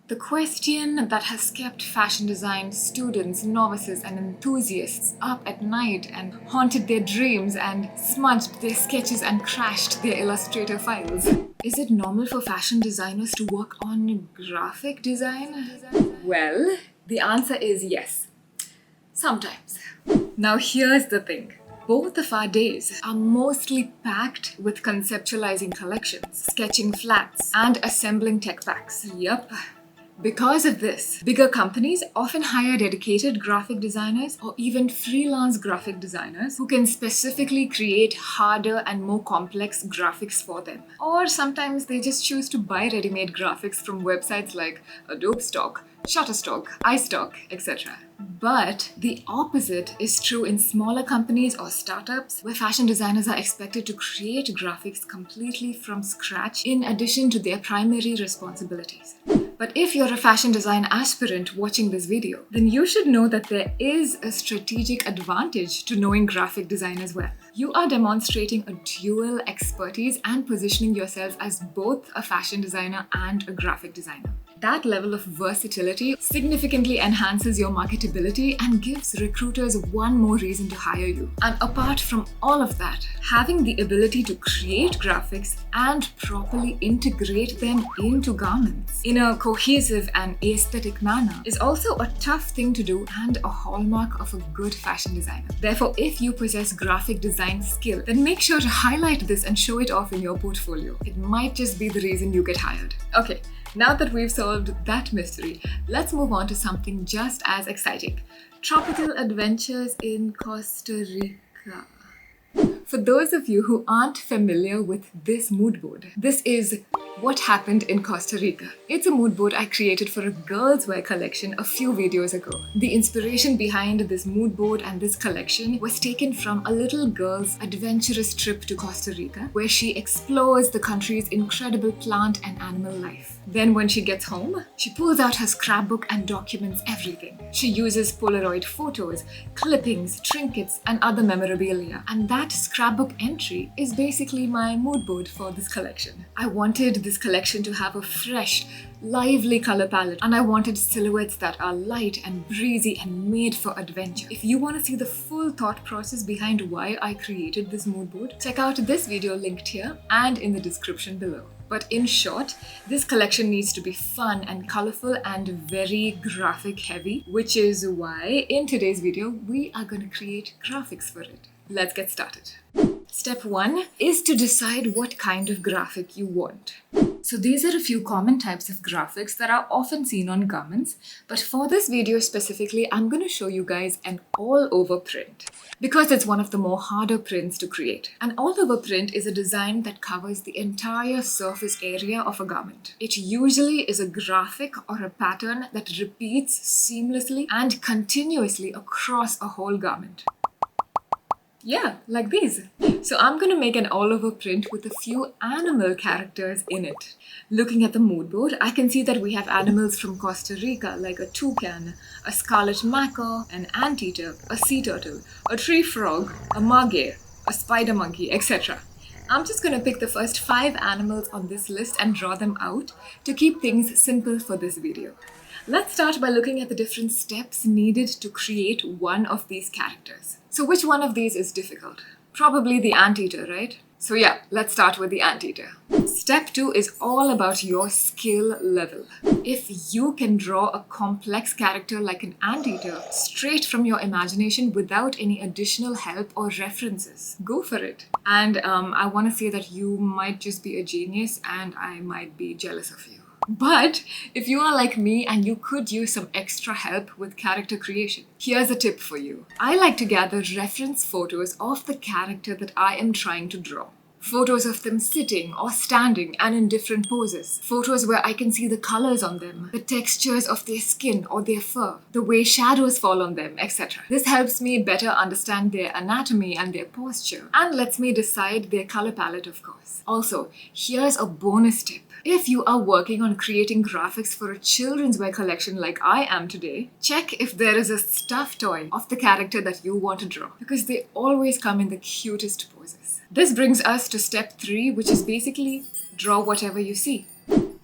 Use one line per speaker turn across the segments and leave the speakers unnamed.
The question that has kept fashion design students, novices and enthusiasts up at night and haunted their dreams and smudged their sketches and crashed their Illustrator files. Is it normal for fashion designers to work on graphic design? Well, the answer is yes. Sometimes. Now here's the thing. Both of our days are mostly packed with conceptualizing collections, sketching flats, and assembling tech packs. Yup. Because of this, bigger companies often hire dedicated graphic designers or even freelance graphic designers who can specifically create harder and more complex graphics for them. Or sometimes they just choose to buy ready-made graphics from websites like Adobe Stock, Shutterstock, iStock, etc. But the opposite is true in smaller companies or startups where fashion designers are expected to create graphics completely from scratch in addition to their primary responsibilities. But if you're a fashion design aspirant watching this video, then you should know that there is a strategic advantage to knowing graphic design as well. You are demonstrating a dual expertise and positioning yourself as both a fashion designer and a graphic designer. That level of versatility significantly enhances your marketability and gives recruiters one more reason to hire you. And apart from all of that, having the ability to create graphics and properly integrate them into garments in a cohesive and aesthetic manner is also a tough thing to do and a hallmark of a good fashion designer. Therefore, if you possess graphic design skill, then make sure to highlight this and show it off in your portfolio. It might just be the reason you get hired. Okay. Now that we've solved that mystery, let's move on to something just as exciting. Tropical adventures in Costa Rica. For those of you who aren't familiar with this mood board, this is what happened in Costa Rica. It's a mood board I created for a girls' wear collection a few videos ago. The inspiration behind this mood board and this collection was taken from a little girl's adventurous trip to Costa Rica, where she explores the country's incredible plant and animal life. Then when she gets home, she pulls out her scrapbook and documents everything. She uses Polaroid photos, clippings, trinkets, and other memorabilia. And that scrapbook entry is basically my mood board for this collection. I wanted this collection to have a fresh, lively color palette, and I wanted silhouettes that are light and breezy and made for adventure. If you want to see the full thought process behind why I created this mood board, check out this video linked here and in the description below. But in short, this collection needs to be fun and colorful and very graphic heavy, which is why in today's video we are going to create graphics for it. Let's get started. Step 1 is to decide what kind of graphic you want. So these are a few common types of graphics that are often seen on garments, but for this video specifically, I'm going to show you guys an all-over print because it's one of the more harder prints to create. An all-over print is a design that covers the entire surface area of a garment. It usually is a graphic or a pattern that repeats seamlessly and continuously across a whole garment. Yeah, like these. So I'm going to make an all-over print with a few animal characters in it. Looking at the mood board, I can see that we have animals from Costa Rica like a toucan, a scarlet macaw, an anteater, a sea turtle, a tree frog, a maguey, a spider monkey, etc. I'm just going to pick the first 5 animals on this list and draw them out to keep things simple for this video. Let's start by looking at the different steps needed to create one of these characters. So which one of these is difficult? Probably the anteater, right? So yeah, let's start with the anteater. Step 2 is all about your skill level. If you can draw a complex character like an anteater straight from your imagination without any additional help or references, go for it. And I want to say that you might just be a genius and I might be jealous of you. But if you are like me and you could use some extra help with character creation, here's a tip for you. I like to gather reference photos of the character that I am trying to draw. Photos of them sitting or standing and in different poses. Photos where I can see the colors on them, the textures of their skin or their fur, the way shadows fall on them, etc. This helps me better understand their anatomy and their posture and lets me decide their color palette, of course. Also, here's a bonus tip. If you are working on creating graphics for a children's wear collection like I am today, check if there is a stuffed toy of the character that you want to draw, because they always come in the cutest poses. This brings us to step 3, which is basically draw whatever you see.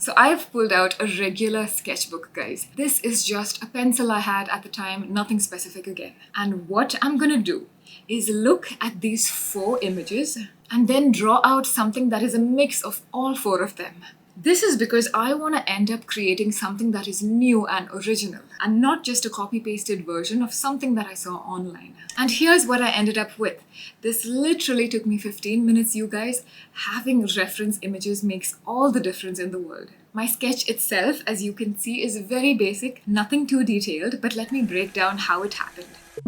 So I've pulled out a regular sketchbook, guys. This is just a pencil I had at the time, nothing specific again. And what I'm gonna do is look at these 4 images and then draw out something that is a mix of all 4 of them. This is because I want to end up creating something that is new and original, and not just a copy-pasted version of something that I saw online. And here's what I ended up with. This literally took me 15 minutes, you guys. Having reference images makes all the difference in the world. My sketch itself, as you can see, is very basic, nothing too detailed, but let me break down how it happened.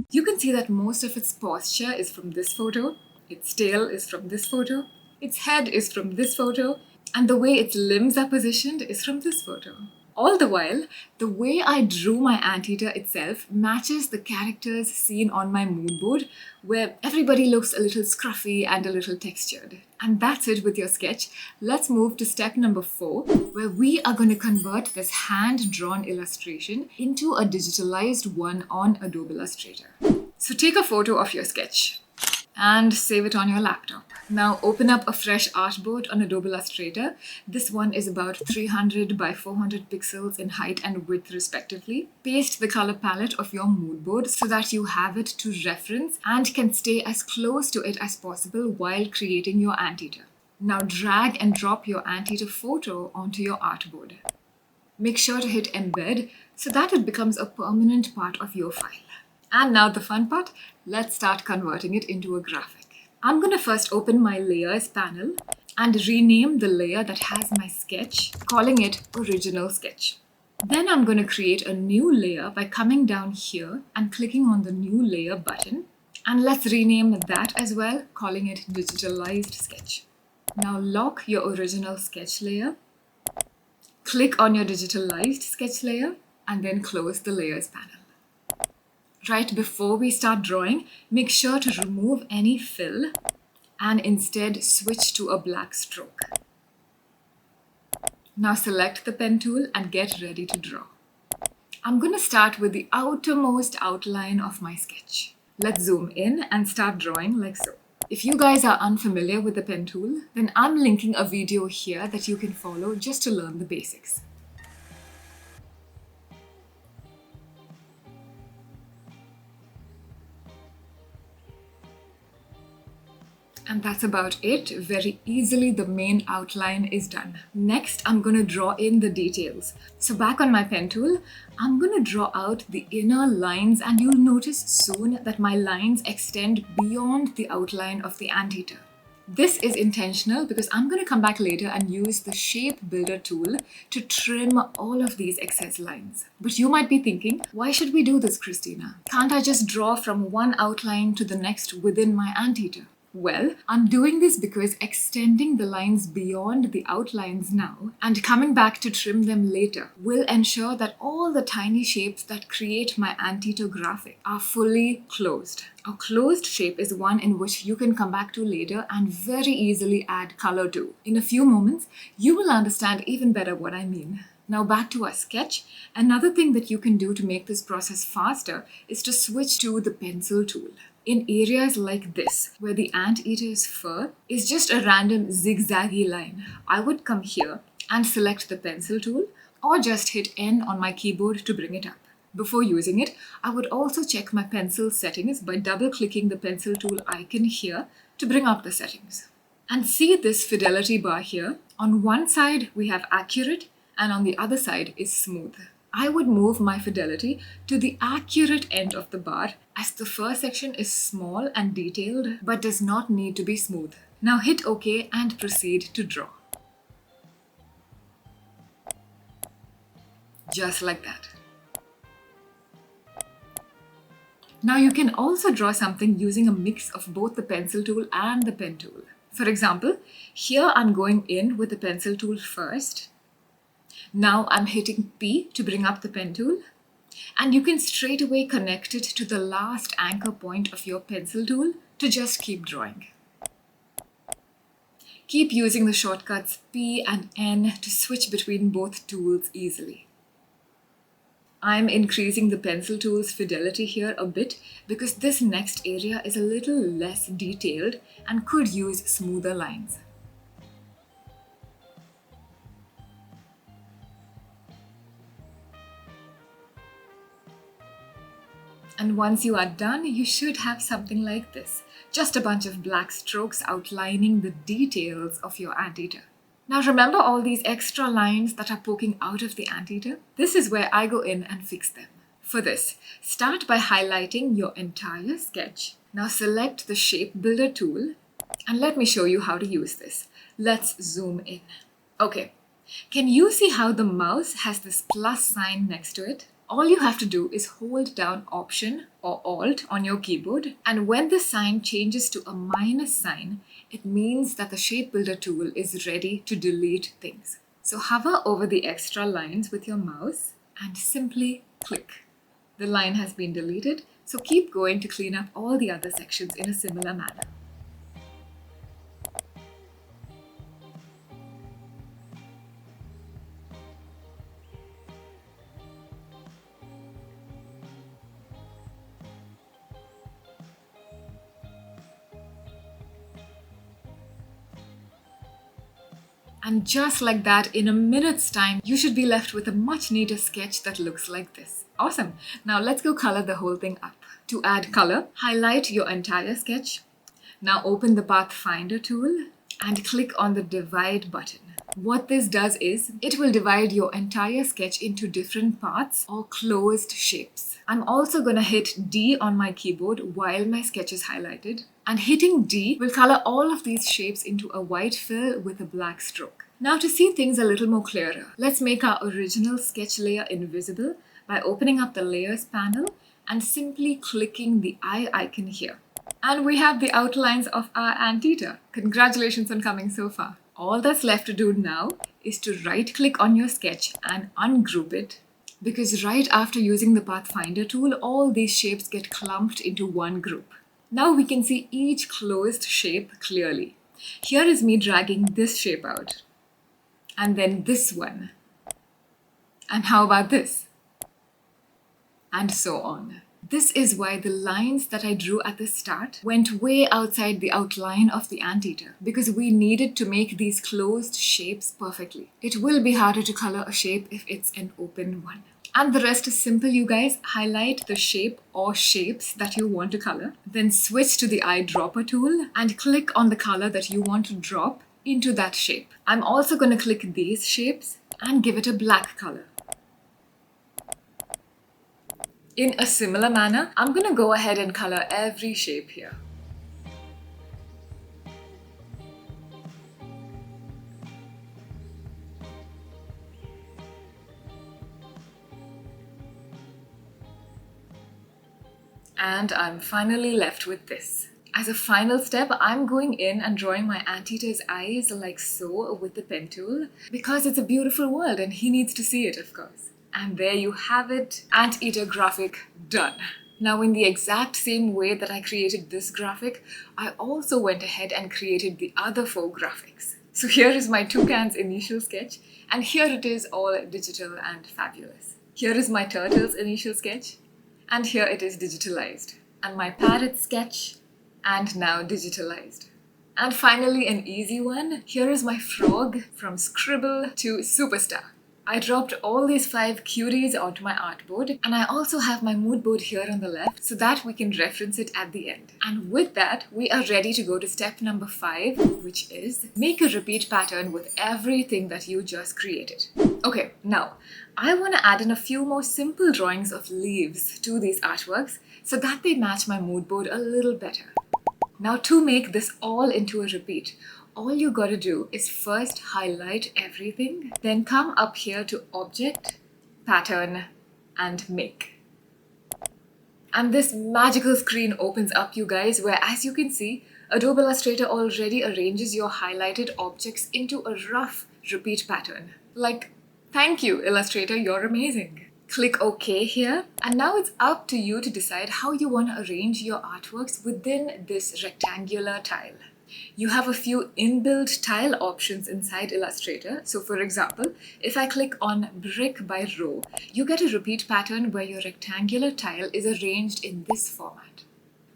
You can see that most of its posture is from this photo, its tail is from this photo, its head is from this photo, and the way its limbs are positioned is from this photo. All the while, the way I drew my anteater itself matches the characters seen on my mood board, where everybody looks a little scruffy and a little textured. And that's it with your sketch. Let's move to step number 4, where we are going to convert this hand-drawn illustration into a digitalized one on Adobe Illustrator. So take a photo of your sketch and save it on your laptop. Now open up a fresh artboard on Adobe Illustrator. This one is about 300 by 400 pixels in height and width respectively. Paste the color palette of your mood board so that you have it to reference and can stay as close to it as possible while creating your anteater. Now drag and drop your anteater photo onto your artboard. Make sure to hit embed so that it becomes a permanent part of your file. And now the fun part, let's start converting it into a graphic. I'm going to first open my layers panel and rename the layer that has my sketch, calling it Original Sketch. Then I'm going to create a new layer by coming down here and clicking on the New Layer button. And let's rename that as well, calling it Digitalized Sketch. Now lock your Original Sketch layer, click on your Digitalized Sketch layer, and then close the Layers panel. Right before we start drawing, make sure to remove any fill and instead switch to a black stroke. Now select the pen tool and get ready to draw. I'm going to start with the outermost outline of my sketch. Let's zoom in and start drawing like so. If you guys are unfamiliar with the pen tool, then I'm linking a video here that you can follow just to learn the basics. And that's about it. Very easily, the main outline is done. Next, I'm going to draw in the details. So back on my pen tool, I'm going to draw out the inner lines, and you'll notice soon that my lines extend beyond the outline of the anteater. This is intentional because I'm going to come back later and use the Shape Builder tool to trim all of these excess lines. But you might be thinking, why should we do this, Christina? Can't I just draw from one outline to the next within my anteater? Well, I'm doing this because extending the lines beyond the outlines now and coming back to trim them later will ensure that all the tiny shapes that create my anteater graphic are fully closed. A closed shape is one in which you can come back to later and very easily add color to. In a few moments, you will understand even better what I mean. Now back to our sketch. Another thing that you can do to make this process faster is to switch to the pencil tool. In areas like this, where the anteater's fur is just a random zigzaggy line, I would come here and select the pencil tool or just hit N on my keyboard to bring it up. Before using it, I would also check my pencil settings by double-clicking the pencil tool icon here to bring up the settings. And see this fidelity bar here? On one side, we have accurate, and on the other side is smooth. I would move my fidelity to the accurate end of the bar as the first section is small and detailed but does not need to be smooth. Now hit OK and proceed to draw. Just like that. Now you can also draw something using a mix of both the pencil tool and the pen tool. For example, here I'm going in with the pencil tool first. Now I'm hitting P to bring up the pen tool, and you can straight away connect it to the last anchor point of your pencil tool to just keep drawing. Keep using the shortcuts P and N to switch between both tools easily. I'm increasing the pencil tool's fidelity here a bit because this next area is a little less detailed and could use smoother lines. And once you are done, you should have something like this. Just a bunch of black strokes outlining the details of your anteater. Now remember all these extra lines that are poking out of the anteater? This is where I go in and fix them. For this, start by highlighting your entire sketch. Now select the Shape Builder tool and let me show you how to use this. Let's zoom in. Okay, can you see how the mouse has this plus sign next to it? All you have to do is hold down Option or Alt on your keyboard, and when the sign changes to a minus sign, it means that the Shape Builder tool is ready to delete things. So hover over the extra lines with your mouse and simply click. The line has been deleted, so keep going to clean up all the other sections in a similar manner. And just like that, in a minute's time, you should be left with a much neater sketch that looks like this. Awesome! Now let's go color the whole thing up. To add color, highlight your entire sketch. Now open the Pathfinder tool and click on the Divide button. What this does is, it will divide your entire sketch into different parts or closed shapes. I'm also gonna hit D on my keyboard while my sketch is highlighted. And hitting D will color all of these shapes into a white fill with a black stroke. Now to see things a little more clearer, let's make our original sketch layer invisible by opening up the Layers panel and simply clicking the eye icon here. And we have the outlines of our anteater. Congratulations on coming so far. All that's left to do now is to right-click on your sketch and ungroup it, because right after using the Pathfinder tool, all these shapes get clumped into one group. Now we can see each closed shape clearly. Here is me dragging this shape out. And then this one. And how about this? And so on. This is why the lines that I drew at the start went way outside the outline of the anteater, because we needed to make these closed shapes perfectly. It will be harder to color a shape if it's an open one. And the rest is simple, you guys. Highlight the shape or shapes that you want to color. Then switch to the eyedropper tool and click on the color that you want to drop into that shape. I'm also going to click these shapes and give it a black color. In a similar manner, I'm going to go ahead and color every shape here. And I'm finally left with this. As a final step, I'm going in and drawing my anteater's eyes like so with the pen tool, because it's a beautiful world and he needs to see it, of course. And there you have it, anteater graphic done. Now in the exact same way that I created this graphic, I also went ahead and created the other 4 graphics. So here is my toucan's initial sketch, and here it is all digital and fabulous. Here is my turtle's initial sketch, and here it is digitalized. And my parrot sketch, and now digitalized. And finally an easy one, here is my frog from scribble to superstar. I dropped all these 5 cuties onto my artboard, and I also have my mood board here on the left so that we can reference it at the end. And with that, we are ready to go to step number 5, which is make a repeat pattern with everything that you just created. Okay, now I want to add in a few more simple drawings of leaves to these artworks so that they match my mood board a little better. Now to make this all into a repeat, all you gotta do is first highlight everything, then come up here to Object, Pattern, and Make. And this magical screen opens up, you guys, where as you can see, Adobe Illustrator already arranges your highlighted objects into a rough repeat pattern. Like, thank you, Illustrator, you're amazing. Click OK here, and now it's up to you to decide how you want to arrange your artworks within this rectangular tile. You have a few inbuilt tile options inside Illustrator. So for example, if I click on brick by row, you get a repeat pattern where your rectangular tile is arranged in this format.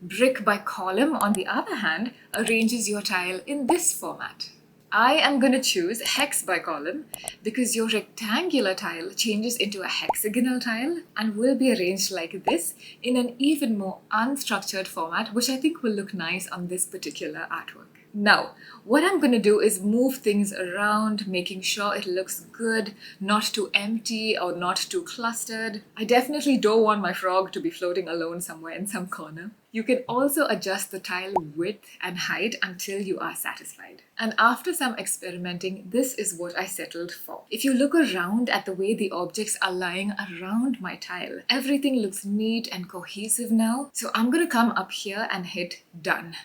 Brick by column, on the other hand, arranges your tile in this format. I am going to choose hex by column because your rectangular tile changes into a hexagonal tile and will be arranged like this in an even more unstructured format, which I think will look nice on this particular artwork. Now, what I'm going to do is move things around, making sure it looks good, not too empty or not too clustered. I definitely don't want my frog to be floating alone somewhere in some corner. You can also adjust the tile width and height until you are satisfied. And after some experimenting, this is what I settled for. If you look around at the way the objects are lying around my tile, everything looks neat and cohesive now. So I'm going to come up here and hit done.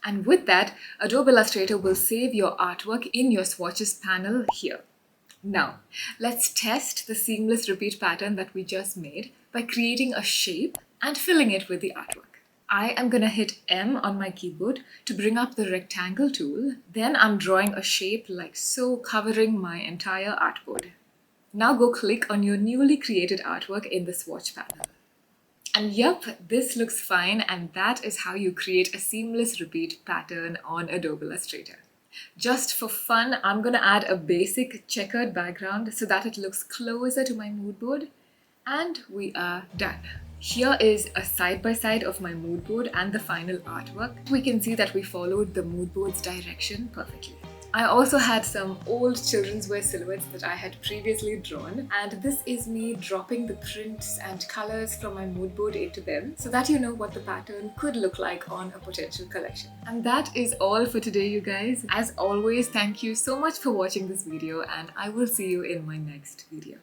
And with that, Adobe Illustrator will save your artwork in your swatches panel here. Now, let's test the seamless repeat pattern that we just made by creating a shape and filling it with the artwork. I am going to hit M on my keyboard to bring up the rectangle tool. Then I'm drawing a shape like so, covering my entire artboard. Now go click on your newly created artwork in the swatch panel. And yep, this looks fine, and that is how you create a seamless repeat pattern on Adobe Illustrator. Just for fun, I'm going to add a basic checkered background so that it looks closer to my mood board, and we are done. Here is a side-by-side of my mood board and the final artwork. We can see that we followed the mood board's direction perfectly. I also had some old children's wear silhouettes that I had previously drawn, and this is me dropping the prints and colors from my mood board into them so that you know what the pattern could look like on a potential collection. And that is all for today, you guys. As always, thank you so much for watching this video, and I will see you in my next video.